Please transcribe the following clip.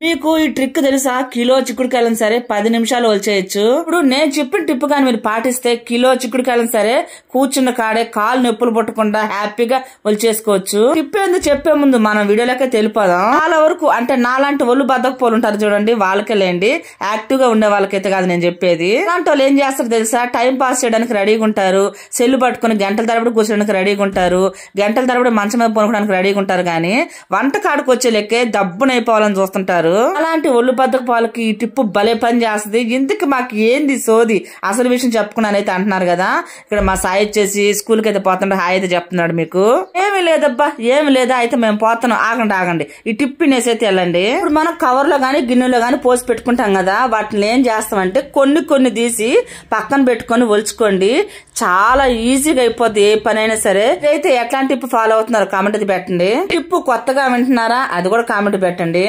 మీకు ఈ ట్రిక్ తెలుసా? కిలో చిక్కుడుకాయలను సరే 10 నిమిషాలు ఒలిచేయచ్చు. ఇప్పుడు నేను చెప్పిన టిప్ గాని మీరు పాటిస్తే కిలో చిక్కుడుకాయలను సరే కూర్చున్న కాడే కాలు నొప్పులు పుట్టకుండా హ్యాపీగా ఒలిచేసుకోవచ్చు. టిప్ ఏందో చెప్పే ముందు మనం వీడియోలకే తెలిపోదాం. చాలా వరకు అంటే నాలాంటి ఒళ్ళు బద్దకపోలు ఉంటారు చూడండి, వాళ్ళకే లేండి, యాక్టివ్ గా ఉండే వాళ్ళకైతే కాదు నేను చెప్పేది. అలాంటి వాళ్ళు ఏం చేస్తారు తెలుసా? టైం పాస్ చేయడానికి రెడీగా ఉంటారు, సెల్లు పట్టుకుని గంటల తరబడి కూర్చోడానికి రెడీగా ఉంటారు, గంటల తరబడి మంచం మీద పనుకోవడానికి రెడీగా ఉంటారు, కానీ వంట కాడికి వచ్చే లెక్కే దబ్బునైపోవాలని చూస్తుంటారు. అలాంటి ఒళ్ళు బద్దకు పాలకి ఈ టిప్పు భలే పని చేస్తుంది. ఇందుకు మాకు ఏంది సోది, అసలు విషయం చెప్పుకున్నానైతే అంటున్నారు కదా. ఇక్కడ మా సాయి వచ్చేసి స్కూల్ కి అయితే పోతుండే హాయ్ అయితే చెప్తున్నాడు. మీకు ఏమి లేదబ్బా, ఏమి లేదా, అయితే మేము పోతున్నాం, ఆగండి ఈ టిప్ నేసైతే వెళ్ళండి. ఇప్పుడు మనం కవర్ లో గానీ గిన్నెలో గానీ పోసి పెట్టుకుంటాం కదా, వాటిని ఏం చేస్తామంటే కొన్ని తీసి పక్కన పెట్టుకొని ఒలుచుకోండి. చాలా ఈజీగా అయిపోద్ది ఏ పనైనా సరే. అయితే ఎట్లాంటి టిప్ ఫాలో అవుతున్నారు కామెంట్ అయితే పెట్టండి. టిప్ కొత్తగా వింటున్నారా అది కూడా కామెంట్ పెట్టండి.